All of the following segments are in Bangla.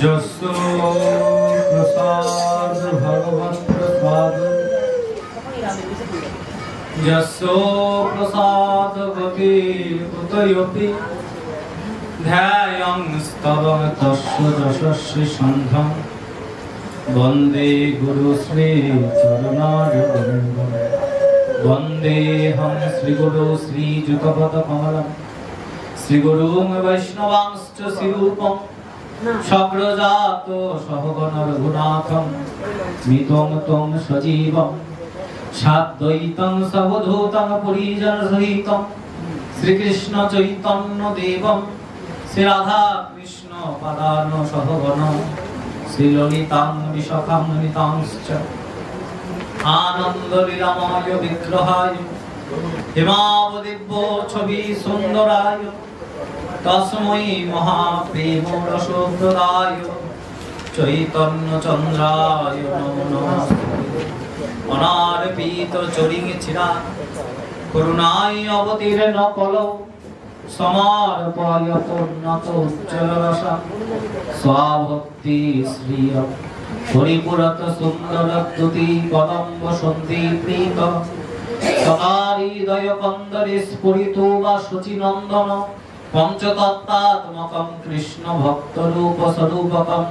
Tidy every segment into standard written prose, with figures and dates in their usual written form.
যস্য প্রসাদ ভগবৎ প্রসাদ যস্য প্রসাদ গতির কুতয়োপি ধ্যায়ং স্তবং তস্য যশস্বী সন্ধ্যং বন্দে গুরু শ্রী চরণারবিন্দম বন্দেহং শ্রীগুরু শ্রীযুগপদ কমলম শ্রীগুরুং বৈষ্ণবাংশ্চ শ্রীরূপম সগ্রজাত সহগণ রঘুনাথং মিতং তং সজীবম সাদ্বৈতং সবধূতং পরিজন সহিতম শ্রীকৃষ্ণ চৈতন্য দেবম শ্রী রাধা কৃষ্ণ পদান সহগণ শ্রীললিতাং বিশাখাং নিতাংশ্চ আনন্দ লীলাময় বিগ্রহায় হিমাবদিব্য ছবি সুন্দরায় তস্मै মহাপ্রেম রসপ্রদায় চৈতন্য চন্দ্রায় নমো নমস্তে অনার্পিত চরিং চিরা করুণায় অবতীর্ণ কলৌ সমার্পয়ত উন্নত উজ্জ্বল রসা স্বভক্তি শ্রিয় হরিপুরত সুন্দর দ্যুতি কদম্ব সন্ধি প্রীত সদাহৃদয় কন্দরে স্ফুরিত বা শুচিনন্দন পঞ্চতত্ত্বাত্মকং কৃষ্ণ ভক্তরূপ স্বরূপকং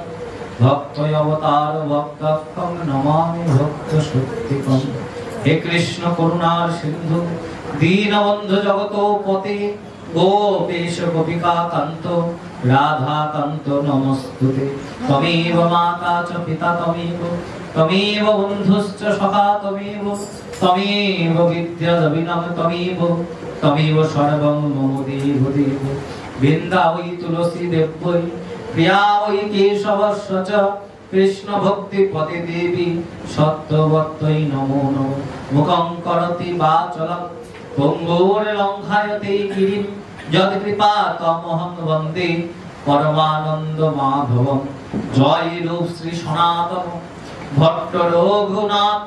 ভক্তয় অবতার ভক্তকং নমামি ভক্ত শক্তিকং। হে কৃষ্ণ করুণার সিন্ধু দীনবন্ধু জগতপতে গোপেশ গোপিকা কান্ত রাধা কান্ত নমস্তুতে। ত্বমেব মাতা চ পিতা ত্বমেব ত্বমেব বন্ধুশ্চ সখা ত্বমেব ত্বমেব বিদ্যা অভিনব ত্বমেব ত্বমেব সর্বং মম দেব দেব। বৃন্দা ওই তুলসী দেব্যৈ প্রিয়া ওই কেশবস্য চ কৃষ্ণ ভক্তি পদে দেবী সত্যবত্তৈ নমো নমঃ। মুখং করতি বাচলং পঙ্গুর লঙ্ঘায়তে গিরিম যদ কৃপা তমহং বন্দে পরমানন্দ মাধবম। জয় রূপ শ্রী সনাতন ভট্ট রঘুনাথ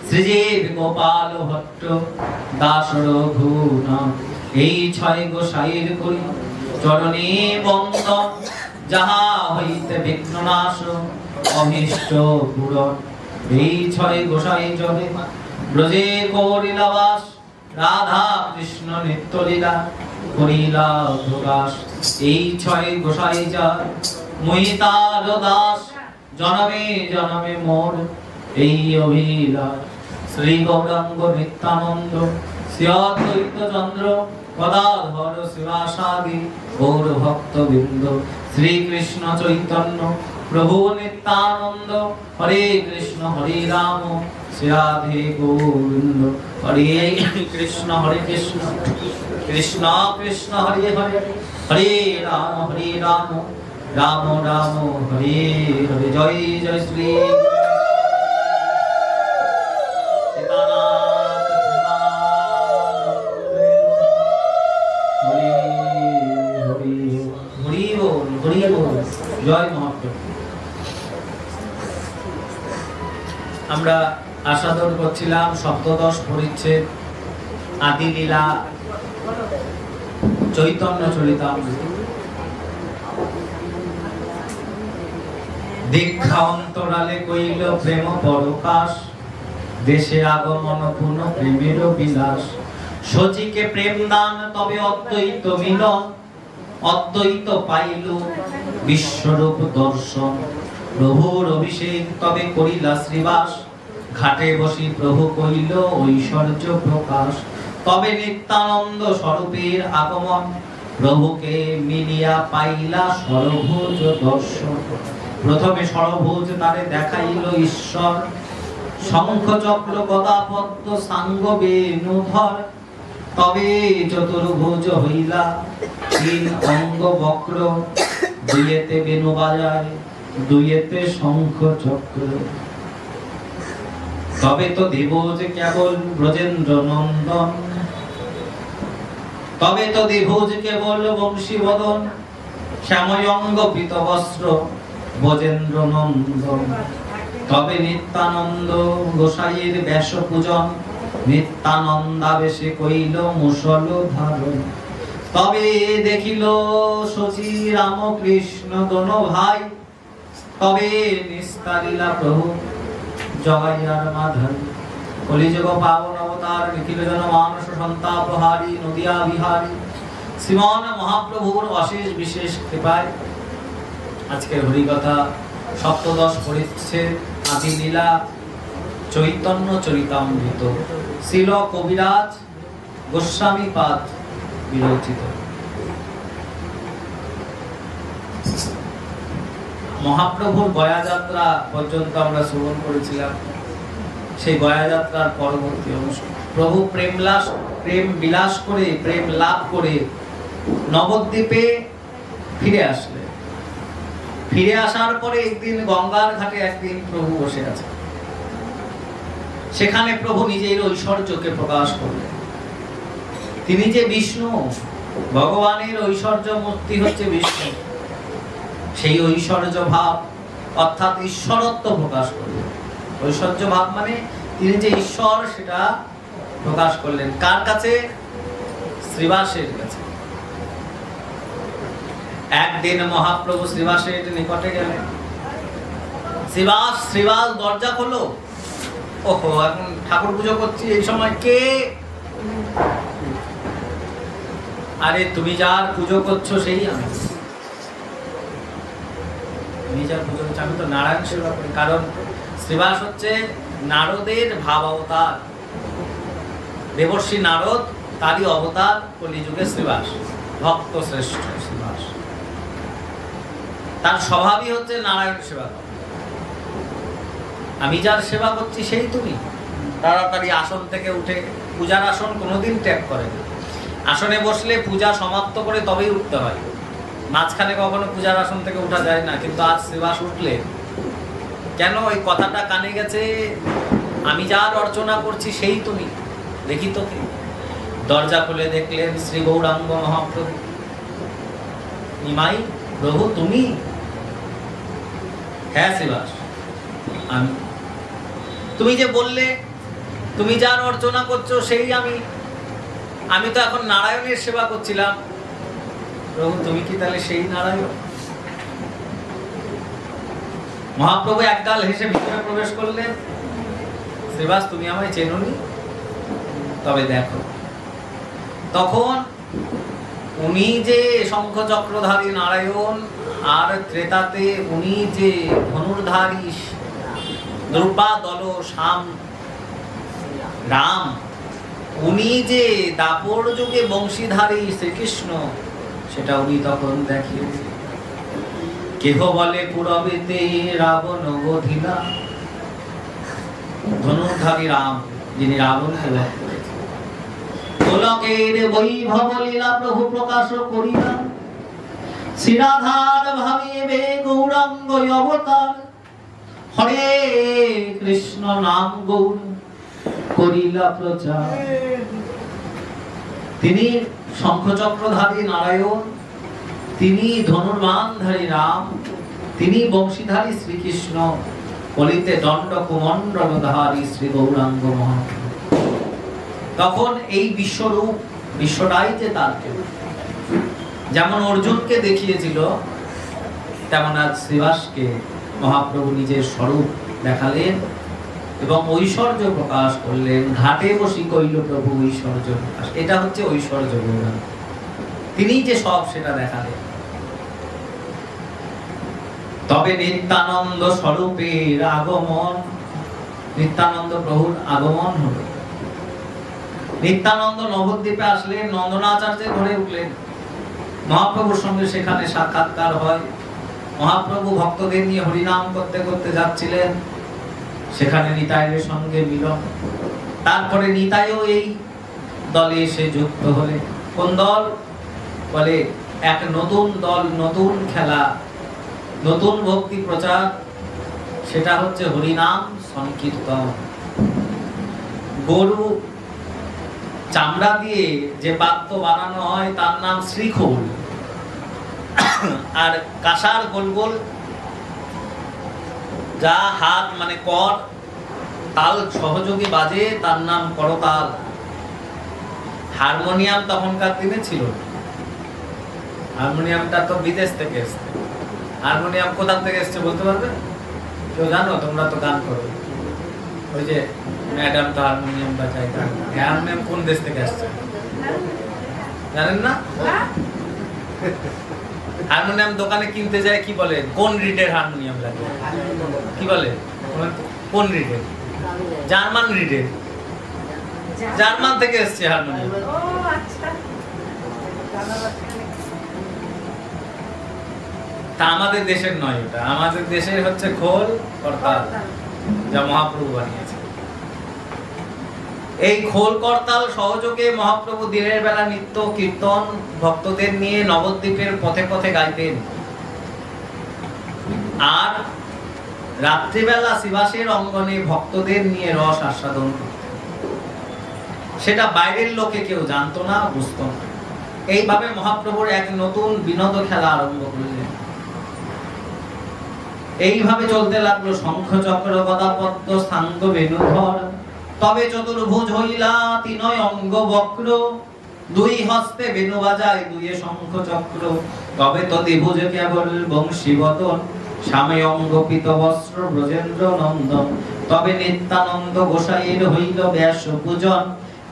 শ্রীজীব গোপাল ভট্ট দাস রঘুনাথ। এই ছয় গোসাইর করি চরণে বন্দন যাহা হইতে বিঘ্ন নাশ অভীষ্ট পূরণ। এই ছয় গোসাই চরে ব্রজে করিলা বাস রাধা কৃষ্ণ নিত্য লীলা করিলা প্রকাশ। এই ছয় গোসাই যার মই তার দাস জনমে জনমে মোর এই অভিলাষ। শ্রী গৌরাঙ্গ নিত্যানন্দ শ্রী অদ্বৈত চন্দ্র গদাধর শিবাসাদি গৌর ভক্তবৃন্দ শ্রীকৃষ্ণ চৈতন্য প্রভু নিত্যানন্দ হরে কৃষ্ণ হরে রাম শ্রী রাধে গোবিন্দ। হরে কৃষ্ণ কৃষ্ণ কৃষ্ণ হরে হরে হরে রাম রাম রাম হরে হরে। জয় জয় শ্রী জয় মহাপ্রভু। আমরা আস্বাদন করছিলাম সপ্তদশ পরিচ্ছেদ আদি লীলা চৈতন্য চরিতামৃত। দীক্ষা অন্তরালে কইল প্রেম পরকাশ দেশে আগমন পুন প্রেমের বিলাস। সচিকে প্রেম দান তবে অদ্বৈত মিলন অদ্বৈত পাইল বিশ্বরূপ দর্শন। প্রভুর অভিষেক তবে করিলা শ্রীবাস ঘাটে বসি প্রভু কইল ঐশ্বর্য প্রকাশ। তবে নিত্যানন্দ স্বরূপের আগমন প্রভুকে মিলিয়া পাইলা ষড়ভুজ দর্শন। প্রথমে ষড়ভুজ তারে দেখাইল ঈশ্বর শঙ্খ চক্র গদা পদ্ম সাঙ্গ বেণুধর। তবে চতুর্ভুজ হইলা তিন অঙ্গ বক্র দুইয়েতে বেণু বাজায় দুইয়েতে শঙ্খ চক্র। তবে তো দেব যে কেবল ব্রজেন্দ্র নন্দন তবে তো দেব যে কেবল বংশী বদন শ্যাময়ঙ্গ পীত বস্ত্র ব্রজেন্দ্র নন্দন। তবে নিত্যানন্দ গোসাইয়ের বেশ পূজন নিত্যানন্দাবেশে কইল মুসল ধারণ। তবে দেখিল শচী রামকৃষ্ণ দোনো ভাই তবে নিস্তারিলা প্রভু জগাইয়ার মাধব কলিযুগ পাবন অবতার নিখিল জন মানস সন্তাপহারী নদিয়া বিহারী শ্রীমান মহাপ্রভুর অশেষ বিশেষ কৃপায় আজকে হরিকথা সপ্তদশ পরিচ্ছেদ আদি লীলা চৈতন্য চরিতামৃত শ্রীল কবিরাজ গোস্বামী পাদ বিরচিত। মহাপ্রভুর গয়া যাত্রা পর্যন্ত আমরা শ্রবণ করেছিলাম। সেই গয়া যাত্রার পরবর্তী অংশ প্রভু প্রেম বিলাস করে প্রেম লাভ করে নবদ্বীপে ফিরে আসলেন। ফিরে আসার পরে একদিন গঙ্গার ঘাটে একদিন প্রভু বসে আছে। সেখানে প্রভু নিজের ঐশ্বর্যকে প্রকাশ করলেন। তিনি যে বিষ্ণু, ভগবানের ঐশ্বর্য মূর্তি হচ্ছে বিষ্ণু, সেই ঐশ্বর্য ভাব অর্থাৎ ঈশ্বরত্ব প্রকাশ করলেন। ঐশ্বর্য ভাব মানে তিনি যে ঈশ্বর সেটা প্রকাশ করলেন। কার কাছে? শ্রীবাসের কাছে। একদিন মহাপ্রভু শ্রীবাসের নিকটে গেলেন। শ্রীবাস দরজা খোলো। ওহো, এখন ঠাকুর পুজো করছি, এই সময় কে? আরে তুমি যার পুজো করছো সেই আমি। তুমি যার পুজো করছো, আমি তো নারায়ণ সেবা করি। কারণ শ্রীবাস হচ্ছে নারদের ভাব অবতার। দেবর্ষি নারদ তারই অবতার কলিযুগে শ্রীবাস, ভক্ত শ্রেষ্ঠ শ্রীবাস। তার স্বভাবই হচ্ছে নারায়ণ সেবা। আমি যার সেবা করছি সেই তুমি। তাড়াতাড়ি আসন থেকে উঠে, পূজার আসন কোনোদিন ত্যাগ করে না। আসনে বসলে পূজা সমাপ্ত করে তবেই উঠতে হয়, মাঝখানে কখনো পূজার আসন থেকে উঠা যায় না। কিন্তু আজ শ্রীবাস উঠলে কেন? ওই কথাটা কানে গেছে, আমি যার অর্চনা করছি সেই তুমি, দেখি তোকে। দরজা খুলে দেখলেন শ্রী গৌরাঙ্গ মহাপ্রভু। নিমাই, প্রভু তুমি? হ্যাঁ শ্রীবাস, আমি। তুমি যে বললে তুমি যার অর্চনা করছো সেই আমি। আমি তো এখন নারায়ণের সেবা করছিলাম। প্রভু তুমি কি তাহলে সেই নারায়ণ? মহাপ্রভু একগাল হেসে ভিতরে প্রবেশ করলেন। শ্রীবাস, তুমি আমায় চেনোনি? তবে দেখো। তখন উনি যে শঙ্খ চক্রধারী নারায়ণ, আর ত্রেতাতে উনি যে ধনুর্ধারী দুর্বা দল শ্যাম রাম, উনি যে দাপর যুগে বংশীধারী শ্রীকৃষ্ণ, সেটা উনি তখন দেখিয়েছে। কেহ বলে পুরবেতে রাবণ বধিলা, ধনুর্ধারী রাম, যিনি রাবণকে বধ করেছেন। গোলকের বৈভব লীলা প্রভু প্রকাশ করিলা, শ্রীরাধার ভাবিবে গৌরাঙ্গ অবতার। হরে কৃষ্ণ নাম গৌর করিলা প্রচার। তিনি শঙ্খচক্রধারী নারায়ণ, তিনি ধনুর্বাণধারী রাম, তিনি বংশীধারী শ্রীকৃষ্ণ, কলিতে দণ্ড কুমণ্ডলধারী শ্রী গৌরাঙ্গ মহাপ্রভু। তখন এই বিশ্বরূপ, বিশ্বটাই যে তার। যেমন অর্জুনকে দেখিয়েছিল, তেমন আজ শ্রীবাসকে মহাপ্রভু নিজের স্বরূপ দেখালেন এবং ঐশ্বর্য প্রকাশ করলেন। ঘাটে বসি কইল প্রভু ঐশ্বর্য প্রকাশ। এটা হচ্ছে ঐশ্বর্য গৌরাঙ্গ। তিনি যে সব সেটা দেখালেন। তবে নিত্যানন্দ স্বরূপের আগমন, নিত্যানন্দ প্রভুর আগমন হলো। নিত্যানন্দ নবদ্বীপে আসলেন, নন্দনাচার্যের ঘরে উঠলেন। মহাপ্রভুর সঙ্গে সেখানে সাক্ষাৎকার হয়। মহাপ্রভু ভক্তদের নিয়ে হরিনাম করতে করতে যাচ্ছিলেন, সেখানে নিতাইয়ের সঙ্গে মিলন। তারপরে নিতাইও এই দলে এসে যুক্ত হলে। কোন দল? বলে এক নতুন দল, নতুন খেলা, নতুন ভক্তি প্রচার। সেটা হচ্ছে হরিনাম সংকীর্তন। গরু চামড়া দিয়ে যে বাদ্য বানানো হয় তার নাম শ্রীখোল, আর কাঁসার গোল গোল যা হাত মানে কর তাল সহযোগী বাজে তার নাম করতাল। হারমোনিয়াম তখনকার দিনে ছিল, হারমোনিয়ামটা তো বিদেশ থেকে এসছে। হারমোনিয়াম কোথা থেকে এসছে বলতে পারবে কেউ? জানো? তোমরা তো গান করো। ওই যে ম্যাডাম তো হারমোনিয়াম বাজায়, হারমোনিয়াম কোন দেশ থেকে আসছে জানেন না? হারমোনিয়াম দোকানে কিনতে যায় কি বলে? কোন রিডের হারমোনিয়াম লাগে? কি বলে? কোন রিডের? জার্মান রিডের। জার্মান থেকে এসছে হারমোনিয়াম। তা আমাদের দেশের নয় ওটা, আমাদের দেশের হচ্ছে খোল করতাল, যা মহাপ্রভু বানিয়েছে। এই খোল করতাল সহযোগে মহাপ্রভু দিনের বেলা নিত্য কীর্তন ভক্তদের নিয়ে নবদ্বীপের পথে পথে গাইতেন, আর রাত্রিবেলা শিবাসের অঙ্গনে ভক্তদের নিয়ে রস আস্বাদন করতেন। সেটা বাইরের লোকে কেউ জানতো না, বুঝতো না। এইভাবে মহাপ্রভুর এক নতুন বিনোদ খেলা আরম্ভ করলেন। এইভাবে চলতে লাগলো শঙ্খ চক্র গদা পদ্ম সাঙ্গ বেণুধর, তবে চতুর্ভুজ হইলা তিনয় অঙ্গ বক্র, দুই হস্তে বেণু বাজায় দুইয়ে শঙ্খ চক্র, তবে তো দ্বিভুজ কেবল বংশীবদন, স্বামী অঙ্গ পীত বস্ত্র ব্রজেন্দ্র নন্দন, তবে নিত্যানন্দ গোসাইয়ের হইল ব্যাস পূজন,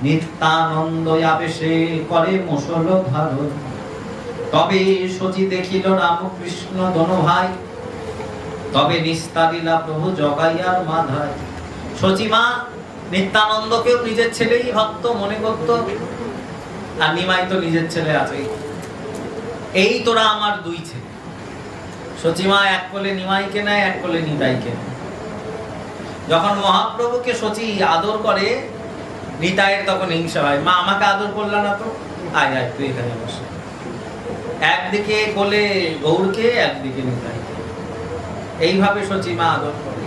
নিত্যানন্দ আবেশে করে মুষল ধারণ, তবে শচী দেখিল রামকৃষ্ণ দোনো ভাই, তবে নিস্তারিলা প্রভু জগাইয়ার মাধায়। শচীমা নিত্যানন্দকেও নিজের ছেলেই ভাবত, মনে করত, আর নিমাই তো নিজের ছেলে আছে। এই তোরা আমার দুই ছেলে। শচীমা এক কোলে নিমাইকে নেয়, এক কোলে নিতাইকে নেয়। যখন মহাপ্রভুকে শচী আদর করে, নিতাইয়ের তখন হিংসা হয়, মা আমাকে আদর করল না তো, আয় আয় তুই এখানে বসে। একদিকে কোলে গৌরকে, একদিকে নিতাইকে। এইভাবে শচীমা আদর করে।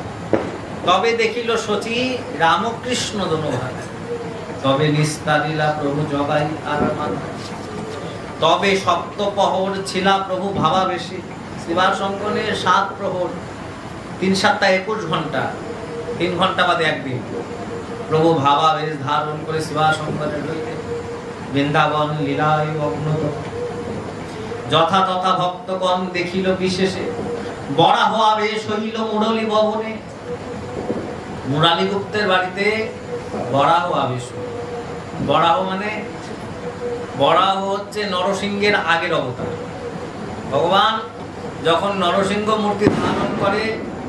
তবে দেখিল শচী রামকৃষ্ণ দোনো ভাই, তবে নিস্তারিলা প্রভু জগাই আর মাধায়, তবে সপ্তপহর ছিলা প্রভু ভাবাবেশে। শিবার সঙ্গনে 7 প্রহর, 3 7 21 ঘন্টা, 3 ঘন্টা বাদে একদিন প্রভু ভাবাবেশ ধারণ করে শিবা সঙ্গনে রইলেন। বৃন্দাবন লীলায় মগ্ন, যথা তথা ভক্তগণ দেখিল বিশেষে, বরাহ আবেশ হইল মুরলী ভবনে। মুরালী গুপ্তের বাড়িতে বরাহ আবেশ। বরাহ মানে, বরাহ হচ্ছে নরসিংহের আগের অবতার। ভগবান যখন নরসিংহ মূর্তি ধারণ করে,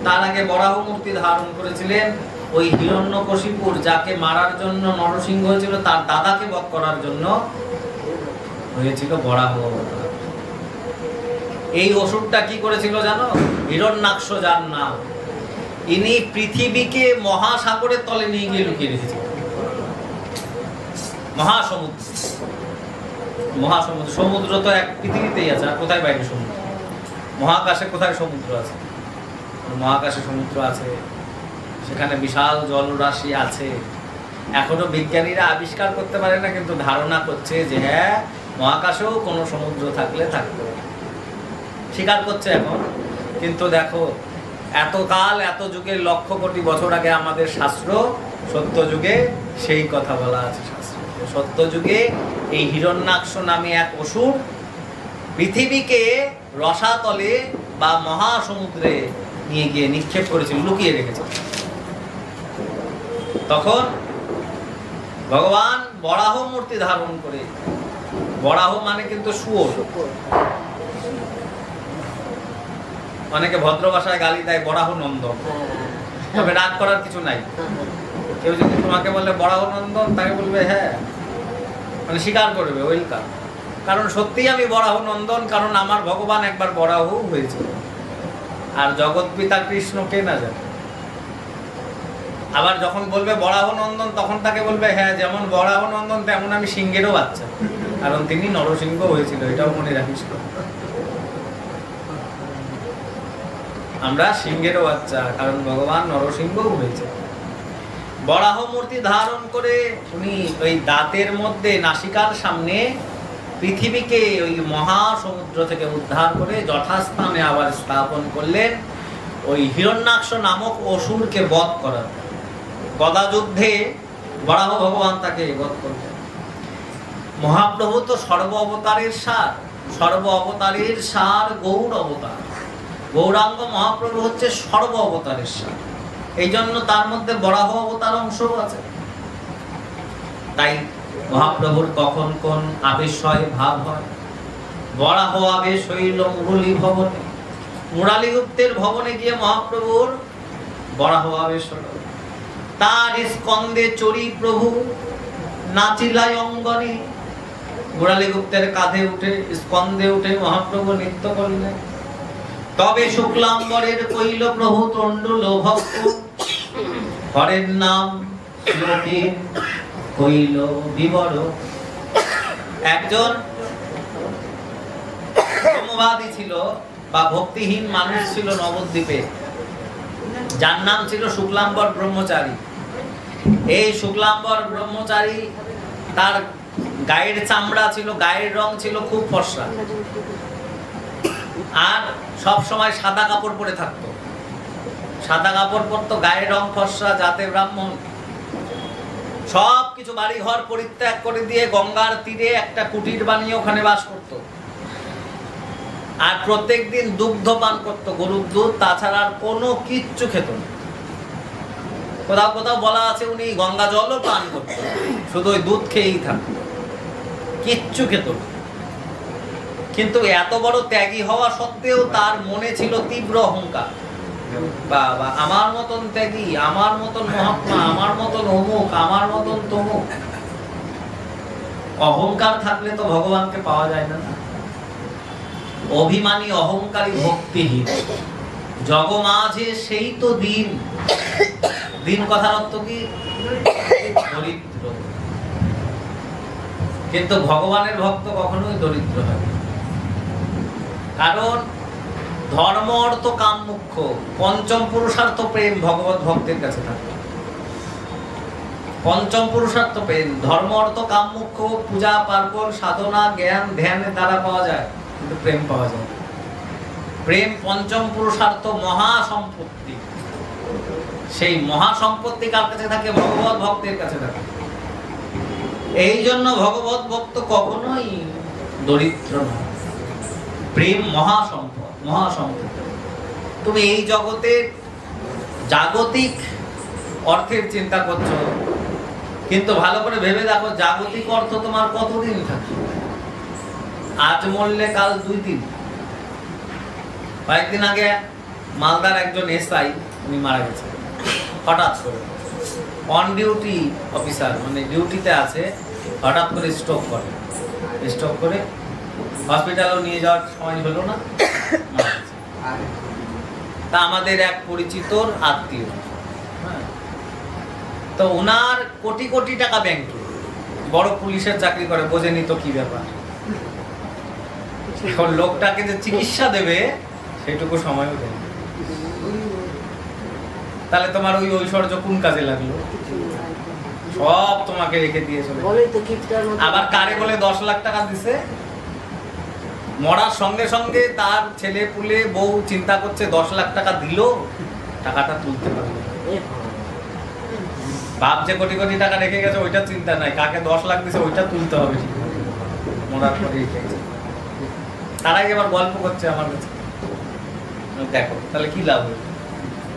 তার আগে বরাহ মূর্তি ধারণ করেছিলেন। ওই হিরণ্যকশিপুর যাকে মারার জন্য নরসিংহ হয়েছিল, তার দাদাকে বধ করার জন্য হয়েছিল বরাহ অবতার। এই অসুরটা কি করেছিল জানো? হিরণ্যাক্ষ যার নাম, ইনি পৃথিবীকে মহাসাগরের তলে নিয়ে গিয়ে লুকিয়ে রেখেছিল। মহাসমুদ্র, মহাসমুদ্র, সমুদ্র তো এক পৃথিবীতেই আছে, আর কোথায় বাইরে সমুদ্র? মহাকাশে কোথায় সমুদ্র আছে? মহাকাশে সমুদ্র আছে, সেখানে বিশাল জলরাশি আছে। এখনো বিজ্ঞানীরা আবিষ্কার করতে পারে না, কিন্তু ধারণা করছে যে হ্যাঁ, মহাকাশেও কোনো সমুদ্র থাকলে থাকবে, স্বীকার করছে এখন। কিন্তু দেখো, এতকাল, এত যুগের, লক্ষ কোটি বছর আগে আমাদের শাস্ত্র, সত্য যুগে সেই কথা বলা আছে শাস্ত্র। সত্য যুগে এই হিরণ্যাক্ষ নামে এক অসুর পৃথিবীকে রসাতলে বা মহাসমুদ্রে নিয়ে গিয়ে নিক্ষেপ করেছিল, লুকিয়ে রেখেছিল। তখন ভগবান বরাহ মূর্তি ধারণ করে, বরাহ মানে কিন্তু শুয়োর। অনেকে ভদ্র ভাষায় গালি দেয় বরাহ নন্দন, তবে রাগ করার কিছু নাই। কেউ যদি তোমাকে বলে বরাহ নন্দন, তাকে বলবে হ্যাঁ, মানে স্বীকার করবে, ওয়েলকাম। কারণ সত্যিই আমি বরাহ নন্দন, কারণ আমার ভগবান একবার বরাহ হয়েছিল। আর জগৎ পিতা কৃষ্ণ কে না জানে। আবার যখন বলবে বরাহ নন্দন, তখন তাকে বলবে হ্যাঁ, যেমন বরাহ নন্দন তেমন আমি সিংহেরও বাচ্চা, কারণ তিনি নরসিংহ হয়েছিল, এটাও মনে রাখিস। আমরা সিংহেরও বাচ্চা, কারণ ভগবান নরসিংহও হয়েছে। বরাহ মূর্তি ধারণ করে উনি ওই দাঁতের মধ্যে, নাসিকার সামনে পৃথিবীকে ওই মহাসমুদ্র থেকে উদ্ধার করে যথাস্থানে আবার স্থাপন করলেন, ওই হিরণ্যাক্ষ নামক অসুরকে বধ করার। গদা যুদ্ধে বরাহ ভগবান তাকে বধ করলেন। মহাপ্রভু তো সর্ব অবতারের সার, সর্ব অবতারের সার গৌর অবতার। গৌরাঙ্গ মহাপ্রভু হচ্ছে সর্ব অবতারেশ্বর, এই জন্য তার মধ্যে বরাহ অবতার অংশও আছে। তাই মহাপ্রভুর কখন কোন আবেশ হয়, ভাব হয়। বরাহ আবেশ হইল মুরলী ভবনে, মুরালী গুপ্তের ভবনে গিয়ে মহাপ্রভুর বরাহ আবেশ হলো। তার স্কন্দে চড়ি প্রভু নাচিলাই অঙ্গনে, মুরালী গুপ্তের কাঁধে উঠে স্কন্দে উঠে মহাপ্রভু নৃত্য করলেন। তবে শুক্লাম্বরের কইল প্রভু তণ্ডুল ভক্ত, হরের নাম লোকে কইল বিবর। একজন ব্রহ্মবাদী ছিল বা ভক্তিহীন মানুষ ছিল নবদ্বীপে, যার নাম ছিল শুক্লাম্বর ব্রহ্মচারী। এই শুক্লাম্বর ব্রহ্মচারী, তার গায়ের চামড়া ছিল, গায়ের রং ছিল খুব ফর্সা, আর সব সময় সাদা কাপড় পরে থাকতো। সাদা কাপড় পরতো, গায়ের রং ফর্সা, জাতে ব্রাহ্মণ। সব কিছু বাড়ি ঘর পরিত্যাগ করে দিয়ে গঙ্গার তীরে একটা কুটির বানিয়ে ওখানে বাস করত। আর প্রত্যেকদিন দুগ্ধ পান করতো, গরুর দুধ, তাছাড়া আর কোনো কিচ্ছু খেত না। কোথাও কোথাও বলা আছে উনি গঙ্গা জলও পান করতেন, শুধু ওই দুধ খেয়েই থাকতো, কিচ্ছু খেত না। কিন্তু এত বড় ত্যাগী হওয়া সত্ত্বেও তার মনে ছিল তীব্র অহংকার। বাবা, আমার মতন ত্যাগী, আমার মতন মহাত্মা, আমার মতন অমুক, আমার মতন তমুক। অহংকার থাকলে তো ভগবানকে পাওয়া যায় না। অভিমানী, অহংকারী, ভক্তিহীন, জগ মাঝে সেই তো দিন। দিন কথার অর্থ কি? দরিদ্র। কিন্তু ভগবানের ভক্ত কখনোই দরিদ্র হয় না। কারণ ধর্ম অর্থ কাম মুখ্য, পঞ্চম পুরুষার্থ প্রেম ভগবত ভক্তের কাছে থাকে। পঞ্চম পুরুষার্থ প্রেম, ধর্ম অর্থ কাম মুখ্য, পূজা পার্বণ সাধনা জ্ঞান ধ্যানের দ্বারা পাওয়া যায়, কিন্তু প্রেম পাওয়া যায়। প্রেম পঞ্চম পুরুষার্থ, মহা সম্পত্তি। সেই মহা সম্পত্তি কার কাছে থাকে? ভগবত ভক্তের কাছে থাকে। এই জন্য ভগবত ভক্ত কখনোই দরিদ্র নয়। প্রেম মহা সম্পদ, মহা সম্পদ। তুমি এই জগতের জাগতিক অর্থের চিন্তা করছো, কিন্তু ভালো করে ভেবে দেখো জাগতিক অর্থ তোমার কতদিন থাকে? আজ মরলে কাল 2 দিন। কয়েকদিন আগে মালদার একজন এসআই, উনি মারা গেছে হঠাৎ করে। অন ডিউটি অফিসার, মানে ডিউটিতে আছে, হঠাৎ করে স্ট্রোক করে। স্ট্রোক করে হসপিটালেও নিয়ে যাওয়ার সময় হলো না, তা আমাদের এক পরিচিতর আত্মীয়। তো ওনার কোটি কোটি টাকা ব্যাংকে, বড় পুলিশের চাকরি করে, বোঝেনি তো কি ব্যাপার। এখন লোকটাকে যে চিকিৎসা দেবে সেটুকু সময়ও দেয়। তাহলে তোমার ওই ঐশ্বর্য কোন কাজে লাগলো? সব তোমাকে রেখে দিয়ে চলে। আবার কারে বলে 10 লাখ টাকা দিছে, মরার সঙ্গে সঙ্গে তার ছেলে পুলে বউ চিন্তা করছে 10 লাখ টাকা দিল, টাকাটা তুলতে পারবে। বাপ যে কোটি কোটি টাকা রেখে গেছে ওইটা চিন্তা নাই, কাকে 10 লাখ দিছে ওইটা তুলতে হবে মরার পরে। তারাই এবার গল্প করছে আমার কাছে। দেখো তাহলে কি লাভ হলো?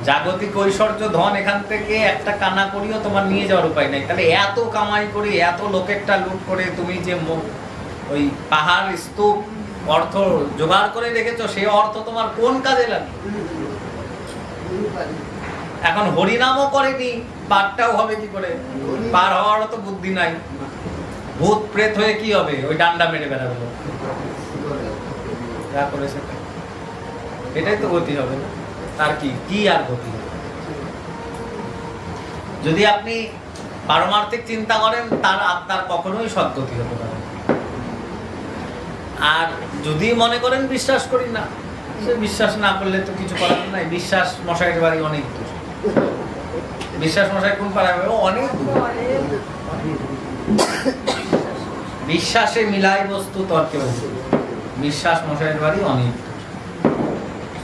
জাগতিক ঐশ্বর্য ধন এখান থেকে একটা কানা করিও তোমার নিয়ে যাওয়ার উপায় নাই। তাহলে এত কামাই করে, এত লোকেরটা লুট করে তুমি যে ওই পাহাড় স্তূপ অর্থ জোগাড় করে রেখেছো, সেই অর্থ তোমার কোন কাজে লাগে? এখন হরিনামও করেনি, পারটাও হবে কি করে? পার হওয়ারও তো বুদ্ধি নাই। ভূত প্রেত হয়ে কি হবে? ওই ডান্ডা মেরে বেড়াবে, যা করেছে এটাই তো গতি হবে না। তার কি আর গতি হবে? যদি আপনি পারমার্থিক চিন্তা করেন, তার আত্মার কখনোই সদ্গতি হতে পারে। আর যদি মনে করেন বিশ্বাস করি না, সে বিশ্বাস না করলে তো কিছু করার নাই। বিশ্বাস মশাইয়ের বাড়ি অনেক দূর। বিশ্বাস মশাই কোন পাড়ায়? অনেক দূর। বিশ্বাসে মিলাই বস্তু তর্কে বস্তু। বিশ্বাস মশাইয়ের বাড়ি অনেক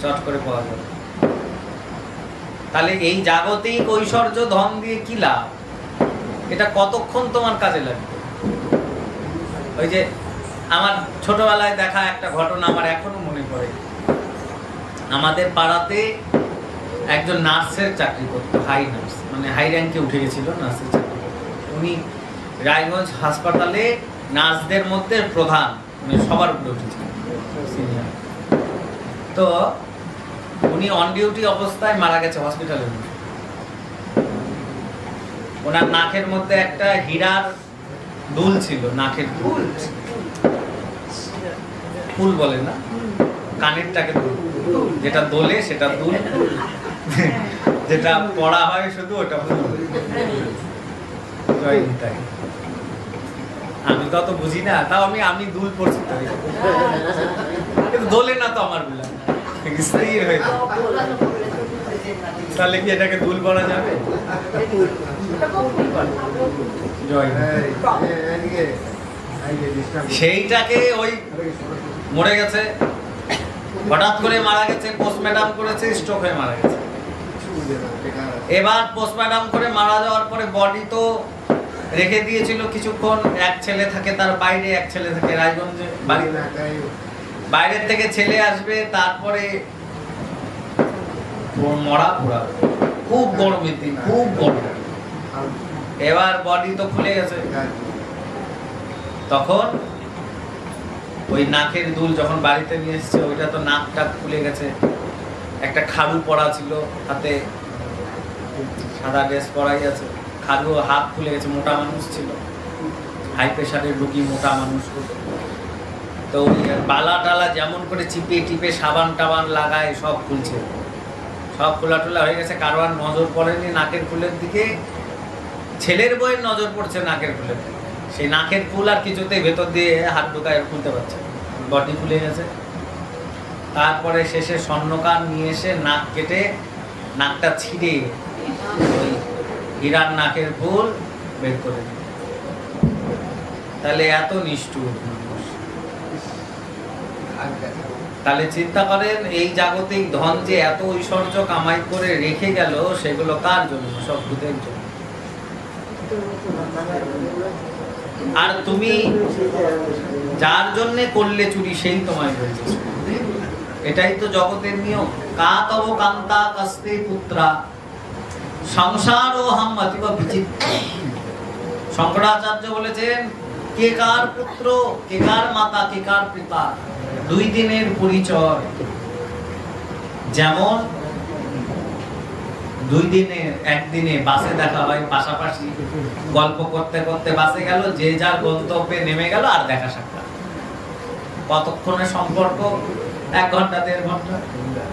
চট করে পাওয়া যাবে। তাহলে এই জাগতিক ঐশ্বর্য ধন দিয়ে কি লাভ? এটা কতক্ষণ তোমার কাজে লাগবে? ওই যে আমার ছোটবেলায় দেখা একটা ঘটনা আমার এখনো মনে পড়ে। আমাদের পাড়াতে একজন নার্সের চাকরি করতো, হাই নার্স, মানে হাই র্যাঙ্কে উঠে গেছিল, নার্সের চাকরি করতো। উনি রায়গঞ্জ হাসপাতালে নার্সদের মধ্যে প্রধান, মানে সবার উপরে উঠেছিল, সিনিয়র। তো উনি অন ডিউটি অবস্থায় মারা গেছে হসপিটালের মধ্যে। ওনার নাকের মধ্যে একটা হীরার দুল ছিল, নাকের দুল, ফুল বলে না, কানেরটাকে দুল, যেটা দোলে সেটা দুল, যেটা পড়া হয় শুধু ওটা ফুল। আমি তো অত বুঝি না, তাও আমি দুল পড়ছি, কিন্তু দোলে না তো আমার গুলা, স্থির হয়ে যায়। তাহলে কি এটাকে দুল বলা যাবে? সেইটাকে ওই মরে গেছে, হঠাৎ করে মারা গেছে, পোস্টমর্টম করেছে, স্ট্রোক হয়ে মারা গেছে। এবার পোস্টমর্টম করে মারা যাওয়ার পরে বডি তো রেখে দিয়েছিল কিছুক্ষণ, এক ছেলে থাকে তার বাইরে, এক ছেলে থাকে রায়গঞ্জে বাড়ি, বাইরের থেকে ছেলে আসবে, তারপরে মরা পোড়া, খুব গরমের দিন, খুব গরম। এবার বডি তো খুলে গেছে, তখন ওই নাকের দুল যখন বাড়িতে নিয়ে এসছে, ওইটা তো নাকটা খুলে গেছে, একটা খাড়ু পরা ছিল হাতে, সাদা ড্রেস পরাই আছে, খাড়ু হাত খুলে গেছে, মোটা মানুষ ছিল, হাই প্রেশারের রোগী, মোটা মানুষ। তো বালা টালা যেমন করে চিপে টিপে সাবান টাবান লাগায় সব খুলছে, সব খোলা টোলা হয়ে গেছে, কারো আর নজর পড়েনি নাকের ফুলের দিকে। ছেলের বইয়ের নজর পড়ছে নাকের ফুলের দিকে, সেই নাকের ফুল আর কিছুতেই ভেতর দিয়ে হাত ঢোকায় খুলতে পারছে, বডি খুলে গেছে। তারপরে শেষে স্বর্ণকার নিয়ে এসে নাক কেটে নাকটা ছিঁড়ে ওই হীরার নাকের ফুল বের করে দিল। তাহলে এত নিষ্ঠুর। তাহলে চিন্তা করেন, এই জাগতিক ধন যে এত ঐশ্বর্য কামাই করে রেখে গেল, সেগুলো কার জন্য? সব ভূতের জন্য। আর তুমি যার জন্য করলে চুরি, সেই তোমায় হয়েছে। এটাই তো জগতের নিয়ম। কা তব কান্তা কাস্তে পুত্রা সংসার ও হাম অতীব বিচিত্র। শঙ্করাচার্য বলেছেন, কে কার পুত্র, কে কার মাতা, কে কার পিতা, দুই দিনের পরিচয়। যেমন দুই দিনে একদিনে বাসে দেখা হয়, পাশাপাশি গল্প করতে করতে বাসে গেল, যে যার গন্তব্যে নেমে গেল, আর দেখা সাক্ষাৎ। কতক্ষণের সম্পর্ক? 1 ঘন্টা 1.5 ঘন্টা।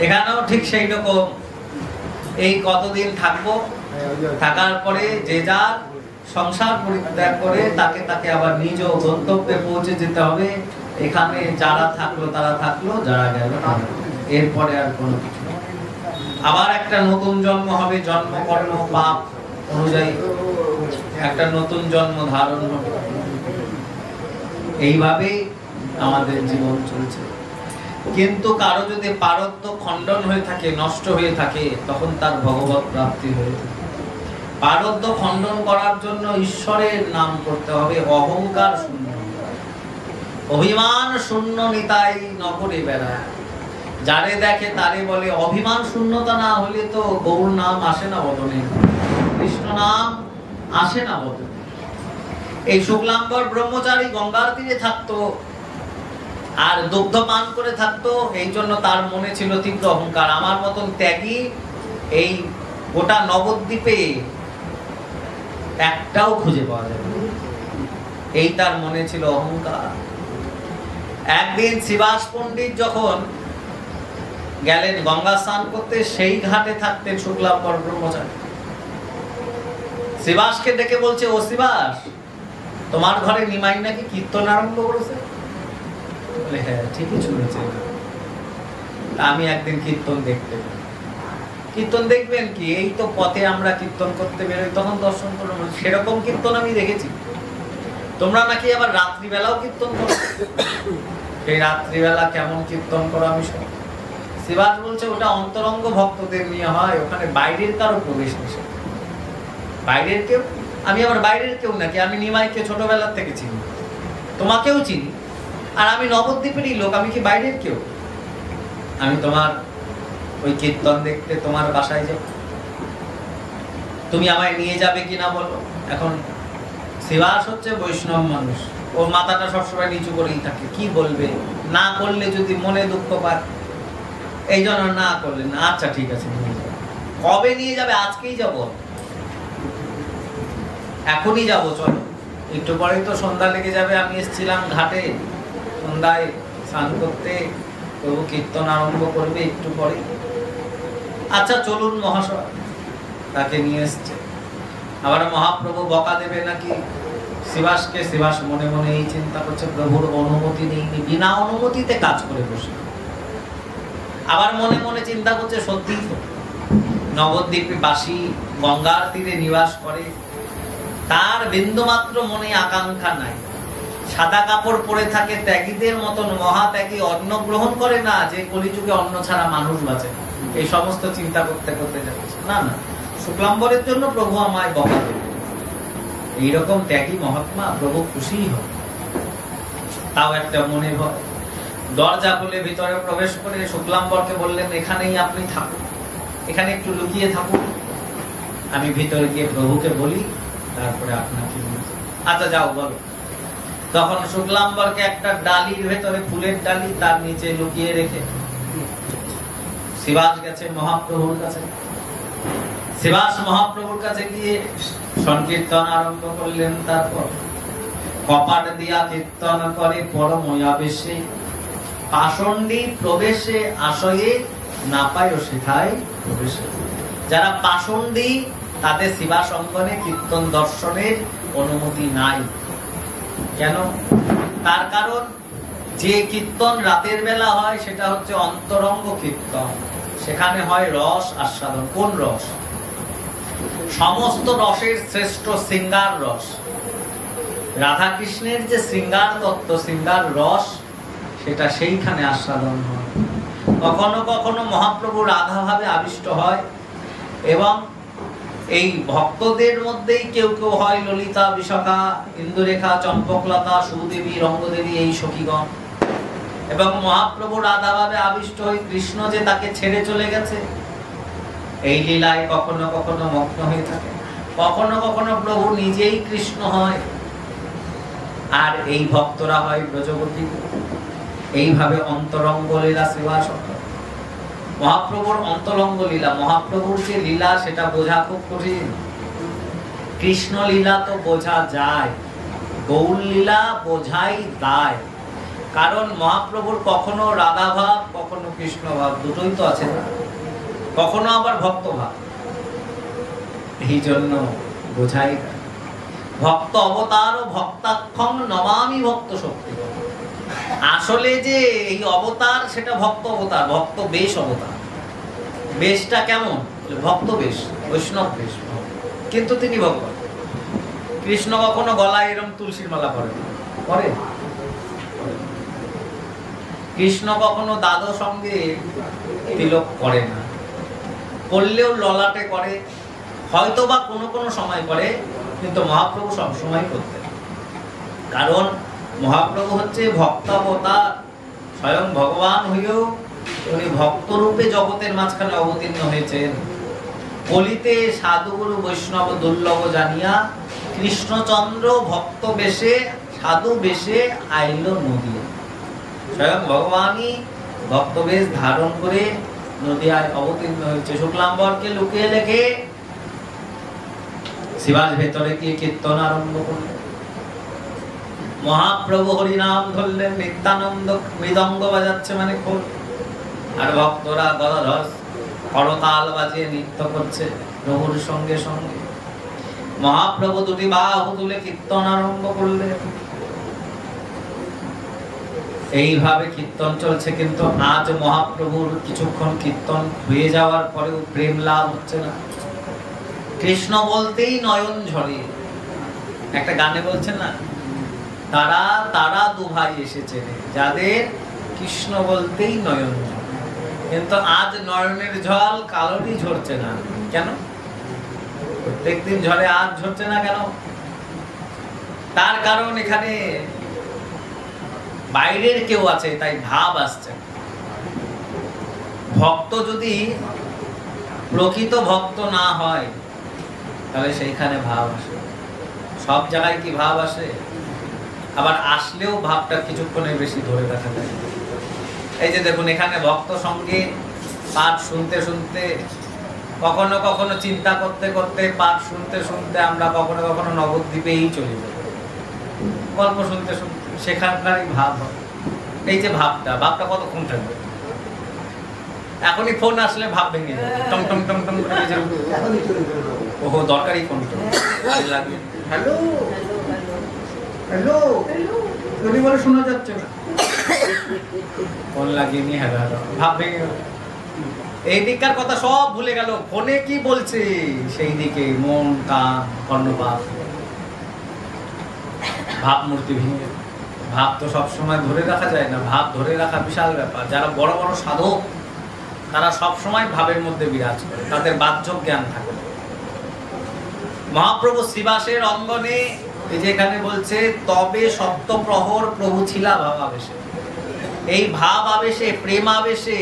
এখানেও ঠিক সেই রকম। এই কতদিন থাকবো, থাকার পরে যে যার সংসার পরিত্যাগ করে তাকে তাকে আবার নিজ গন্তব্যে পৌঁছে যেতে হবে। এখানে যারা থাকলো তারা থাকলো, যারা গেল এরপরে আর কোনো কিছু। আবার একটা নতুন জন্ম হবে, জন্ম কর্ম পাপ অনুযায়ী একটা নতুন জন্ম ধারণ হবে। এইভাবেই আমাদের জীবন চলছে। কিন্তু কারো যদি পারত্ব খণ্ডন হয়ে থাকে, নষ্ট হয়ে থাকে, তখন তার ভগবত প্রাপ্তি হয়ে থাকে। পারত্ব খণ্ডন করার জন্য ঈশ্বরের নাম করতে হবে, অহংকার শূন্য, অভিমান শূন্য নিতাই নকরে বেড়ায়। যারে দেখে তারে বলে। অভিমান শূন্যতা না হলে তো গৌর নাম আসে না বদনে, কৃষ্ণ নাম আসে না বদনে। এই শুক্লাম্বর ব্রহ্মচারী গঙ্গার তীরে থাকতো আর দুগ্ধ পান করে থাকতো, এই জন্য তার মনে ছিল তীব্র অহংকার। আমার মতন ত্যাগী এই গোটা নবদ্বীপে একটাও খুঁজে পাওয়া যাবে, এই তার মনে ছিল অহংকার। একদিন শিবাস পণ্ডিত যখন গেলেন গঙ্গা স্নান করতে, সেই ঘাটে থাকতেন শুক্লাম্বর ব্রহ্মচারী। শিবাসকে ডেকে বলছে, ও শিবাস, তোমার ঘরে নিমাই নাকি কীর্তন আরম্ভ করেছে? বলে, হ্যাঁ ঠিকই শুনেছে, আমি একদিন কীর্তন দেখতে। কীর্তন দেখবেন কি, এই তো পথে আমরা কীর্তন করতে বেরোই, তখন দর্শন করবো। সেরকম কীর্তন আমি দেখেছি। তোমরা নাকি আবার রাত্রিবেলাও কীর্তন করো, সেই রাত্রিবেলা কেমন কীর্তন করো আমি শুনি। শিবাস বলছে, ওটা অন্তরঙ্গ ভক্তদের নিয়ে হয়, ওখানে বাইরের কারো প্রবেশ নিষেধ। বাইরের কেউ? আমি আবার বাইরের কেউ নাকি? আমি নিমাইকে ছোটবেলার থেকে চিনি, তোমাকেও চিনি, আর আমি নবদ্বীপেরই লোক, আমি কি বাইরের কেউ? আমি তোমার ওই কীর্তন দেখতে তোমার বাসায় যাব, তুমি আমায় নিয়ে যাবে কিনা বলো। এখন শিবাস হচ্ছে বৈষ্ণব মানুষ, ওর মাথাটা সবসময় নিচু করেই থাকে, কি বলবে, না করলে যদি মনে দুঃখ পায়, এই জন্য না করলেন। আচ্ছা ঠিক আছে, নিয়ে যাবে। কবে নিয়ে যাবে? আজকেই যাব, এখনই যাব, চলো। একটু পরেই তো সন্ধ্যা লেগে যাবে, আমি এসেছিলাম ঘাটে সন্ধ্যায় স্নান করতে, প্রভু কীর্তন আরম্ভ করবে একটু পরে। আচ্ছা চলুন মহাশয়, তাকে নিয়ে এসছে। আবার মহাপ্রভু বকা দেবে নাকি শিবাসকে। শিবাস মনে মনে এই চিন্তা করছে, প্রভুর অনুমতি নেই, বিনা অনুমতিতে কাজ করে বসে। আবার মনে মনে চিন্তা করছে, সত্যি তো নবদ্বীপে বাসী, গঙ্গার তীরে নিবাস করে, তার বিন্দুমাত্র মনে আকাঙ্ক্ষা নাই, সাদা কাপড় পরে থাকে, ত্যাগীদের মতন মহাত্যাগী, অন্ন গ্রহণ করে না, যে কলিযুগে অন্ন ছাড়া মানুষ বাঁচে না। এই সমস্ত চিন্তা করতে করতে যাচ্ছে, না না শুক্লাম্বরের জন্য প্রভু আমায় বকা দেবে, এইরকম ত্যাগী মহাত্মা, প্রভু খুশি হয়। তাও একটা মনে ভয়। দরজা খুলে ভিতরে প্রবেশ করে শুক্লাম্বরকে বললেন, এখানেই আপনি থাকুন, এখানে একটু লুকিয়ে থাকুন, আমি ভিতরে গিয়ে প্রভুকে বলি, তারপরে আপনাকে। আচ্ছা যাও বলো। তখন শুক্লাম্বরকে একটা ডালির ভেতরে, ফুলের ডালি, তার নিচে লুকিয়ে রেখে শিবাস গেছে মহাপ্রভুর কাছে। শিবাস মহাপ্রভুর কাছে গিয়ে সংকীর্তন আরম্ভ করলেন। তারপর কপাট দিয়া কীর্তন করে পরময়াবেশে, পাষণ্ডী প্রবেশে আশয়ে, না পায় সেথায় প্রবেশে। যারা পাষণ্ডী তাদের শিবাস অঙ্গনে কীর্তন দর্শনের অনুমতি নাই। কেন? তার কারণ যে কীর্তন রাতের বেলা হয় সেটা হচ্ছে অন্তরঙ্গ কীর্তন, সেখানে হয় রস আস্বাদন। কোন রস? সমস্ত রসের শ্রেষ্ঠ শৃঙ্গার রস। রাধা কৃষ্ণের যে শৃঙ্গার তত্ত্ব, শৃঙ্গার রস, সেটা সেইখানে আস্বাদন হয়। কখনো কখনো মহাপ্রভু রাধা ভাবে আবিষ্ট হয়, এবং এই ভক্তদের মধ্যেই কেউ কেউ হয় ললিতা, বিশাখা, ইন্দুরেখা, চম্পকলতা, সুদেবী, রঙ্গদেবী, এই সখীগণ। এবং মহাপ্রভু রাধা ভাবে আবিষ্ট হয়ে কৃষ্ণ যে তাকে ছেড়ে চলে গেছে, এই লীলায় কখনো কখনো মগ্ন হয়ে থাকে। কখনো কখনো প্রভু নিজেই কৃষ্ণ হয়, আর এই ভক্তরা হয় ব্রজবতী। এইভাবে অন্তরঙ্গ লীলা সেবা সত্য। মহাপ্রভুর অন্তরঙ্গ লীলা, মহাপ্রভুর যে লীলা সেটা বোঝা খুব কঠিন। কৃষ্ণ লীলা তো বোঝা যায়, গৌর লীলা বোঝাই দায়। কারণ মহাপ্রভুর কখনো রাধা ভাব, কখনো কৃষ্ণ ভাব, দুটোই তো আছে না, কখনো আবার ভক্ত ভাব। এই জন্য বোঝাই দায়। ভক্ত অবতার ও ভক্তাক্ষং নমামি ভক্ত শক্তি। আসলে যে এই অবতার সেটা ভক্ত অবতার, ভক্ত বেশ অবতার। বেশটা কেমন? ভক্ত বেশ, বৈষ্ণব বেশ, কিন্তু তিনি ভগবান। কৃষ্ণ কখনো গলায় এরকম তুলসীর মালা পরে? কৃষ্ণ কখনো দাদো সঙ্গে তিলক করে না, করলেও ললাটে করে, হয়তো বা কোনো কোনো সময় করে, কিন্তু মহাপ্রভু সবসময় করতেন। কারণ মহাপ্রভু হচ্ছে ভক্তাবতার, স্বয়ং ভগবান হইও উনি ভক্ত রূপে জগতের মাঝখানে অবতীর্ণ হয়েছেন। কলিতে সাধুগুরু বৈষ্ণব দুর্লভ জানিয়া, কৃষ্ণচন্দ্র ভক্ত বেশে সাধু বেশে আইল নদিয়া। স্বয়ং ভগবানই ভক্ত বেশ ধারণ করে নদিয়ায় অবতীর্ণ হয়েছে। শুক্লাম্বরকে লুকিয়ে রেখে শিবাস ভেতরে গিয়ে কীর্তন আরম্ভ করলেন। মহাপ্রভু হরিনাম ধরলেন, নিত্যানন্দ মৃদঙ্গ বাজাচ্ছে মানে খোল, আর ভক্তরা গদাধর করতাল বাজিয়ে নৃত্য করছে প্রভুর সঙ্গে সঙ্গে। মহাপ্রভু দুটি বাহু তুলে কীর্তন আরম্ভ করলেন। এইভাবে কীর্তন চলছে, কিন্তু আজ মহাপ্রভুর কিছুক্ষণ কীর্তন হয়ে যাওয়ার পরেও প্রেম লাভ হচ্ছে না। কৃষ্ণ বলতেই নয়ন ঝরে। একটা গানে বলছেন না, তারা তারা দু ভাই এসেছে যাদের কৃষ্ণ বলতেই নয়ন ঝরে। কিন্তু আজ নয়নের জল কালোরই ঝরছে না। কেন? প্রত্যেকদিন ঝরে, আজ ঝরছে না কেন? তার কারণ এখানে বাইরের কেউ আছে, তাই ভাব আসছে। ভক্ত যদি প্রকৃত ভক্ত না হয় তাহলে সেইখানে ভাব আসে। সব জায়গায় কি ভাব আসে? আবার আসলেও ভাবটা কিছুক্ষণের বেশি ধরে রাখা যায়। এই যে দেখুন, এখানে ভক্ত সঙ্গে পাঠ শুনতে শুনতে, কখনো কখনো চিন্তা করতে করতে, পাঠ শুনতে শুনতে আমরা কখনো কখনো নবদ্বীপেই চলে যাই, গল্প শুনতে শুনতে সেখানকারই ভাব হয়। এই যে ভাবটা কতক্ষণ থাকবে? এখনই ফোন আসলে ভাব ভেঙে যাবে, টং টং টং টং করে বেজে উঠবে। ওহো, দরকারি ফোন তো লাগে। হ্যালো হ্যালো যদি বলে শোনা যাচ্ছে না, ফোন লাগিয়ে নিয়ে হ্যালো হ্যালো, ভাব ভেঙে গেল। এই দিককার কথা সব ভুলে গেল, ফোনে কি বলছে সেই দিকে মন কান কর্ণপাত, ভাবমূর্তি ভেঙে। ভাব তো সবসময় ধরে রাখা যায় না, ভাব ধরে রাখা বিশাল ব্যাপার। যারা বড় বড় সাধক তারা সবসময় ভাবের মধ্যে বিরাজ করে, তাদের বাহ্য জ্ঞান থাকে। মহাপ্রভু শ্রীবাসের অঙ্গনে যেখানে বলছে তবে সপ্তপ্রহর প্রভু ছিলা ভাব আবেশে, এই ভাব আবেশে প্রেম আবেশে